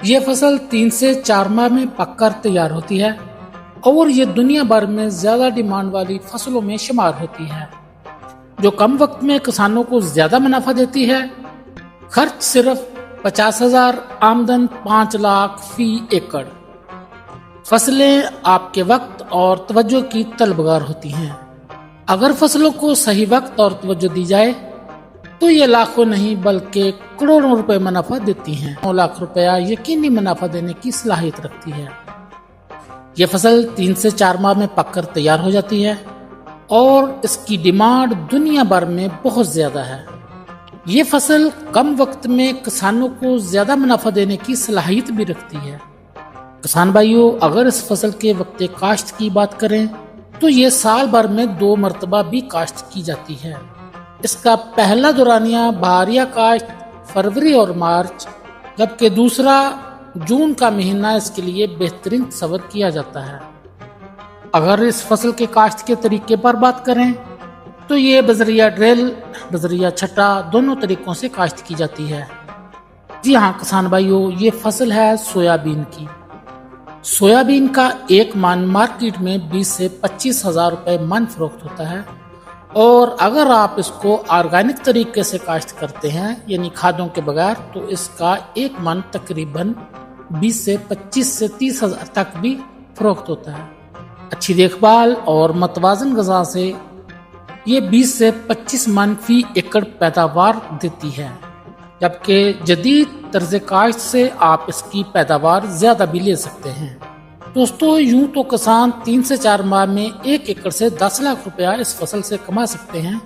یہ فصل 3 سے 4 ماہ میں پک کر تیار ہوتی ہے اور یہ دنیا بھر میں زیادہ ڈیمانڈ والی فصلوں میں شمار ہوتی ہے، جو کم وقت میں کسانوں کو زیادہ منافع دیتی ہے۔ خرچ صرف 50,000، آمدن 5 لاکھ فی ایکڑ۔ فصلیں آپ کے وقت اور توجہ کی طلبگار ہوتی ہیں۔ اگر فصلوں کو صحیح وقت اور توجہ دی جائے تو یہ لاکھوں نہیں بلکہ کروڑوں روپے منافع دیتی ہیں۔ 9 لاکھ روپیہ یقینی منافع دینے کی صلاحیت رکھتی ہے۔ یہ فصل 3 سے 4 ماہ میں پک کر تیار ہو جاتی ہے اور اس کی ڈیمانڈ دنیا بھر میں بہت زیادہ ہے۔ یہ فصل کم وقت میں کسانوں کو زیادہ منافع دینے کی صلاحیت بھی رکھتی ہے۔ کسان بھائیوں، اگر اس فصل کے وقت کاشت کی بات کریں تو یہ سال بھر میں 2 مرتبہ بھی کاشت کی جاتی ہے۔ اس کا پہلا دورانیہ بہاریہ کاشت فروری اور مارچ، جبکہ دوسرا جون کا مہینہ اس کے لیے بہترین تصور کیا جاتا ہے۔ اگر اس فصل کے کاشت کے طریقے پر بات کریں تو یہ بذریعہ ڈرل، بذریعہ چھٹا دونوں طریقوں سے کاشت کی جاتی ہے۔ جی ہاں کسان بھائیوں، یہ فصل ہے سویابین کی۔ سویابین کا ایک من مارکیٹ میں 20 سے 25,000 روپے من فروخت ہوتا ہے، اور اگر آپ اس کو آرگینک طریقے سے کاشت کرتے ہیں یعنی کھادوں کے بغیر تو اس کا ایک من تقریباً 20 سے 25 سے 30,000 تک بھی فروخت ہوتا ہے۔ اچھی دیکھ بھال اور متوازن غذا سے یہ 20 سے 25 من فی ایکڑ پیداوار دیتی ہے، جبکہ جدید طرز کاشت سے آپ اس کی پیداوار زیادہ بھی لے سکتے ہیں۔ دوستو، یوں تو کسان 3 سے 4 ماہ میں 1 ایکڑ سے 10 لاکھ روپیہ اس فصل سے کما سکتے ہیں،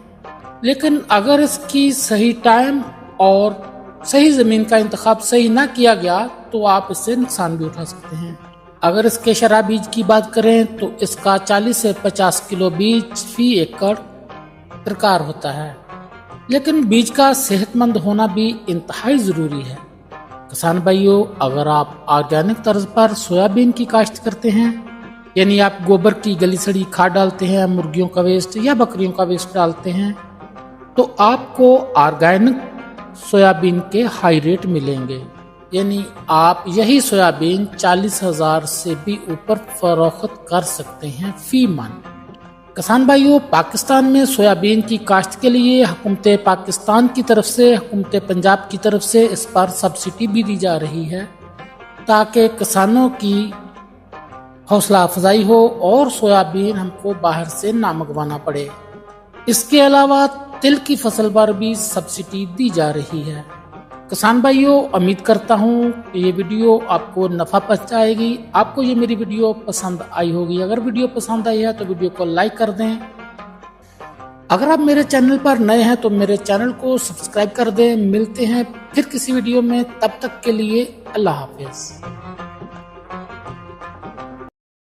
لیکن اگر اس کی صحیح ٹائم اور صحیح زمین کا انتخاب صحیح نہ کیا گیا تو آپ اس سے نقصان بھی اٹھا سکتے ہیں۔ اگر اس کے شرح بیج کی بات کریں تو اس کا 40 سے 50 کلو بیج فی ایکڑ درکار ہوتا ہے، لیکن بیج کا صحت مند ہونا بھی انتہائی ضروری ہے۔ کسان بھائیوں، اگر آپ آرگینک طرز پر سویابین کی کاشت کرتے ہیں، یعنی آپ گوبر کی گلی سڑی کھاد ڈالتے ہیں، مرغیوں کا ویسٹ یا بکریوں کا ویسٹ ڈالتے ہیں، تو آپ کو آرگینک سویابین کے ہائی ریٹ ملیں گے، یعنی آپ یہی سویابین 40,000 سے بھی اوپر فروخت کر سکتے ہیں فی من۔ کسان بھائیوں، پاکستان میں سویابین کی کاشت کے لیے حکومت پاکستان کی طرف سے، حکومت پنجاب کی طرف سے اس پر سبسڈی بھی دی جا رہی ہے تاکہ کسانوں کی حوصلہ افزائی ہو اور سویابین ہم کو باہر سے نہ منگوانا پڑے۔ اس کے علاوہ تل کی فصل پر بھی سبسڈی دی جا رہی ہے۔ کسان بھائیوں، امید کرتا ہوں کہ یہ ویڈیو آپ کو نفع پہنچائے گی، آپ کو یہ میری ویڈیو پسند آئی ہوگی۔ اگر ویڈیو پسند آئی ہے تو ویڈیو کو لائک کر دیں۔ اگر آپ میرے چینل پر نئے ہیں تو میرے چینل کو سبسکرائب کر دیں۔ ملتے ہیں پھر کسی ویڈیو میں، تب تک کے لیے اللہ حافظ۔